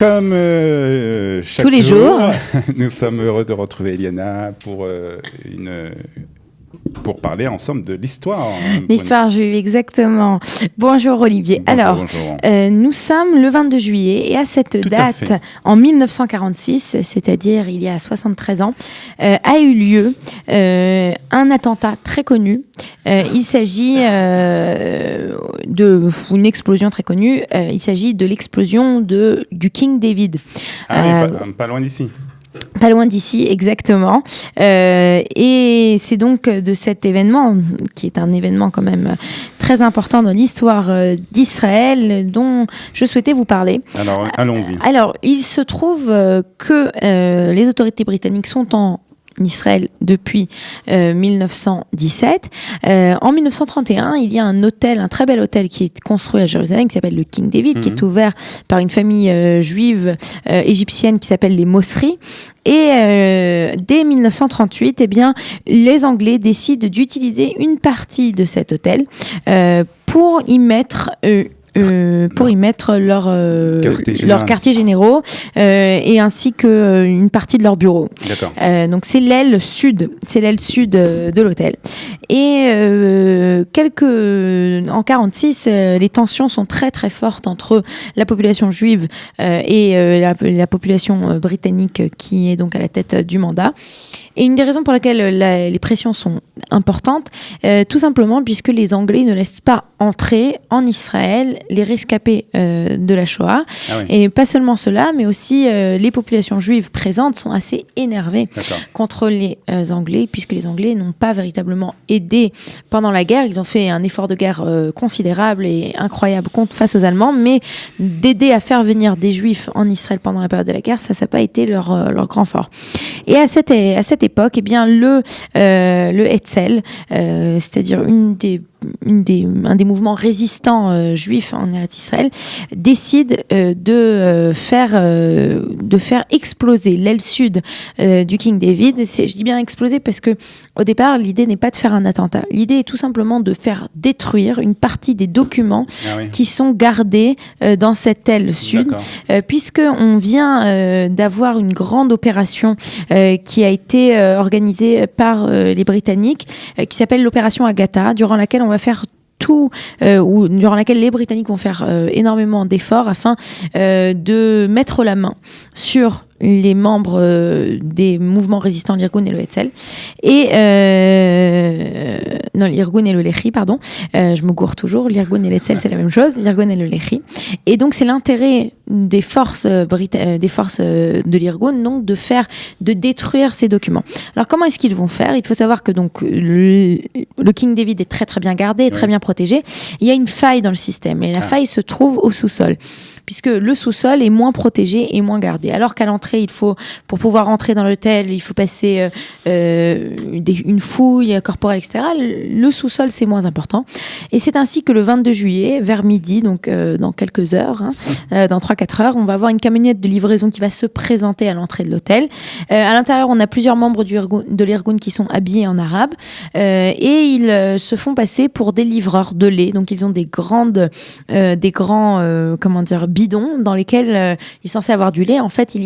Comme chaque tous les jours, nous sommes heureux de retrouver Eliana pour parler ensemble de l'histoire. L'histoire juive, exactement. Bonjour Olivier. Bonjour. Nous sommes le 22 juillet et à cette date, en 1946, c'est-à-dire il y a 73 ans, a eu lieu un attentat très connu. Il s'agit d'une explosion très connue. Il s'agit de l'explosion du King David. Pas loin d'ici. Pas loin d'ici, exactement. Et c'est donc de cet événement, qui est un événement quand même très important dans l'histoire d'Israël, dont je souhaitais vous parler. Alors, allons-y. Alors, il se trouve que les autorités britanniques sont en Israël depuis 1917. En 1931, il y a un hôtel, un très bel hôtel qui est construit à Jérusalem, qui s'appelle le King David, qui est ouvert par une famille juive égyptienne qui s'appelle les Mosri. Et dès 1938, eh bien, les Anglais décident d'utiliser une partie de cet hôtel pour y mettre leurs quartiers généraux et ainsi qu'une partie de leurs bureaux. D'accord. Donc c'est l'aile sud de l'hôtel. Et en 46, les tensions sont très très fortes entre la population juive et la population britannique qui est donc à la tête du mandat. Et une des raisons pour lesquelles les pressions sont importantes, tout simplement puisque les Anglais ne laissent pas entrer en Israël les rescapés de la Shoah. Ah oui. Et pas seulement cela, mais aussi les populations juives présentes sont assez énervées contre les Anglais, puisque les Anglais n'ont pas véritablement aidé pendant la guerre. Ils ont fait un effort de guerre considérable et incroyable face aux Allemands, mais d'aider à faire venir des Juifs en Israël pendant la période de la guerre, ça n'a pas été leur grand fort. Et à cette époque, eh bien, le Hetzel, c'est-à-dire un des mouvements résistants juifs en Eretz Israël, décide de faire exploser l'aile sud du King David. Je dis bien exploser parce que au départ, l'idée n'est pas de faire un attentat. L'idée est tout simplement de faire détruire une partie des documents qui sont gardés dans cette aile sud, puisque on vient d'avoir une grande opération qui a été organisée par les Britanniques, qui s'appelle l'opération Agatha, durant laquelle on va faire durant laquelle les Britanniques vont faire énormément d'efforts afin de mettre la main sur les membres des mouvements résistants, l'Irgun et le Hetzel, l'Irgun et le Lehi, pardon, je me gourre toujours, l'Irgun et le Hetzel c'est la même chose, l'Irgun et le Lehi, et donc c'est l'intérêt des forces de l'Irgun donc de détruire ces documents. Alors comment est-ce qu'ils vont faire ? Il faut savoir que donc le King David est très très bien gardé, très bien protégé. Il y a une faille dans le système et la faille se trouve au sous-sol, puisque le sous-sol est moins protégé et moins gardé. Alors qu'à l'entrée, pour pouvoir entrer dans l'hôtel, il faut passer une fouille corporelle, etc. Le sous-sol, c'est moins important. Et c'est ainsi que le 22 juillet, vers midi, donc dans quelques heures, dans 3-4 heures, on va avoir une camionnette de livraison qui va se présenter à l'entrée de l'hôtel. À l'intérieur, on a plusieurs membres de l'Irgun qui sont habillés en arabe et ils se font passer pour des livreurs de lait. Donc, ils ont des grands bidons dans lesquels il est censé avoir du lait. En fait, ils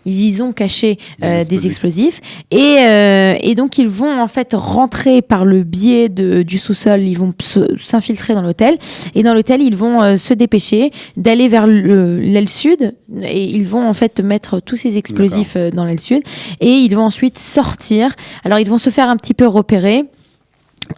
y ont caché des explosifs et donc ils vont en fait rentrer par le biais du sous-sol. Ils vont s'infiltrer dans l'hôtel et dans l'hôtel ils vont se dépêcher d'aller vers l'aile sud et ils vont en fait mettre tous ces explosifs dans l'aile sud et ils vont ensuite sortir. Alors ils vont se faire un petit peu repérer.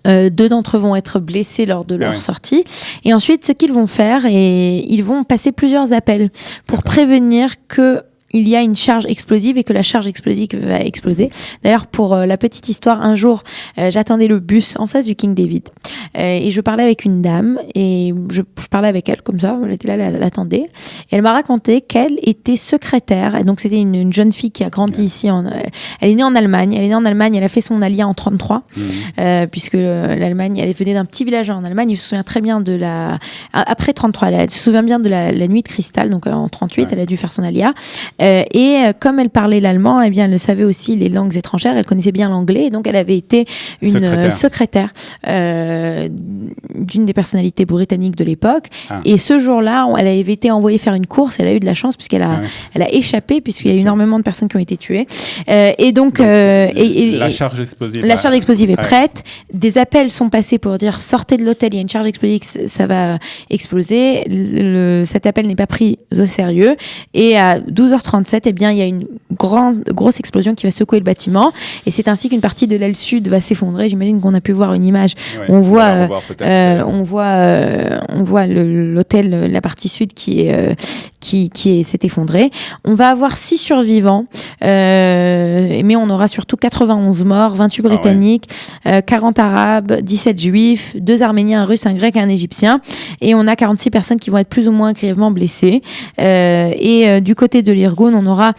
2 d'entre eux vont être blessés lors de leur sortie. Et ensuite, ce qu'ils vont faire, ils vont passer plusieurs appels pour prévenir qu'il y a une charge explosive et que la charge explosive va exploser. D'ailleurs, pour la petite histoire, un jour, j'attendais le bus en face du King David. Et je parlais avec une dame et je parlais avec elle comme ça, elle était là, elle attendait. Et elle m'a raconté qu'elle était secrétaire. Et donc, c'était une jeune fille qui a grandi ici. Elle est née en Allemagne. Elle a fait son alia en 33, puisque l'Allemagne, elle venait d'un petit village en Allemagne. Elle se souvient très bien après 33. Elle se souvient bien de la nuit de cristal. Donc, en 38, elle a dû faire son alia. Comme elle parlait l'allemand, eh bien, elle savait aussi les langues étrangères, elle connaissait bien l'anglais, et donc elle avait été une secrétaire d'une des personnalités britanniques de l'époque. Et ce jour-là, elle avait été envoyée faire une course, elle a eu de la chance puisqu'elle a échappé, puisqu'il y a énormément de personnes qui ont été tuées. La charge explosive. La charge explosive est prête. Des appels sont passés pour dire sortez de l'hôtel, il y a une charge explosive, ça va exploser. Cet appel n'est pas pris au sérieux. Et à 12h37, eh bien, il y a une grosse explosion qui va secouer le bâtiment. Et c'est ainsi qu'une partie de l'aile sud va s'effondrer. J'imagine qu'on a pu voir une image où on voit l'hôtel, la partie sud qui s'est effondrée. On va avoir 6 survivants, mais on aura surtout 91 morts, 28 britanniques, 40 arabes, 17 juifs, 2 arméniens, un russe, un grec et un égyptien. Et on a 46 personnes qui vont être plus ou moins grièvement blessées. Du côté de l'Irgun, on aura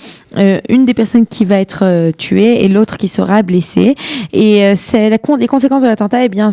une des personnes qui va être tuée et l'autre qui sera blessée. Et les conséquences de l'attentat, eh bien,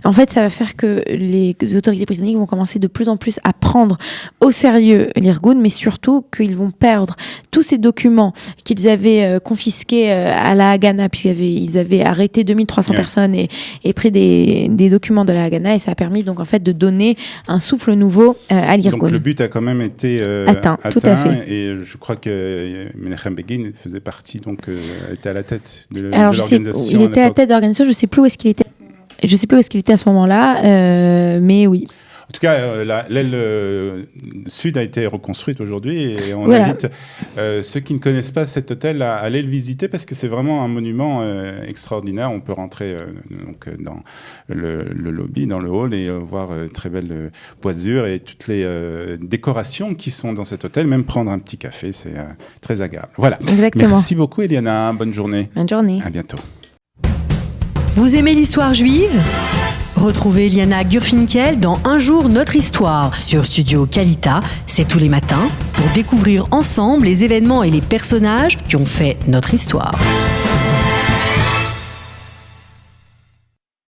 en fait, ça va faire que les autorités britanniques vont commencer de plus en plus à prendre au sérieux l'Irgun, mais surtout qu'ils vont perdre tous ces documents qu'ils avaient confisqués à la Haganah, puisqu'ils avaient arrêté 2300 personnes et pris des documents de la Haganah, et ça a permis donc en fait de donner un souffle nouveau à l'Irgun. Donc le but a quand même été atteint, tout à fait. Et je crois que Menachem Begin faisait partie, donc était à la tête de l'organisation. Il était à la tête de l'organisation, je ne sais plus où est-ce qu'il était. Je ne sais plus où est-ce qu'il était à ce moment-là, mais oui. En tout cas, l'aile sud a été reconstruite aujourd'hui et on invite ceux qui ne connaissent pas cet hôtel à aller le visiter parce que c'est vraiment un monument extraordinaire. On peut rentrer dans le lobby, dans le hall et voir très belle boisure et toutes les décorations qui sont dans cet hôtel. Même prendre un petit café, c'est très agréable. Voilà. Exactement. Merci beaucoup, Eliana. Bonne journée. Bonne journée. À bientôt. Vous aimez l'histoire juive ? Retrouvez Liana Gurfinkel dans Un jour notre histoire sur Studio Kalita, c'est tous les matins, pour découvrir ensemble les événements et les personnages qui ont fait notre histoire.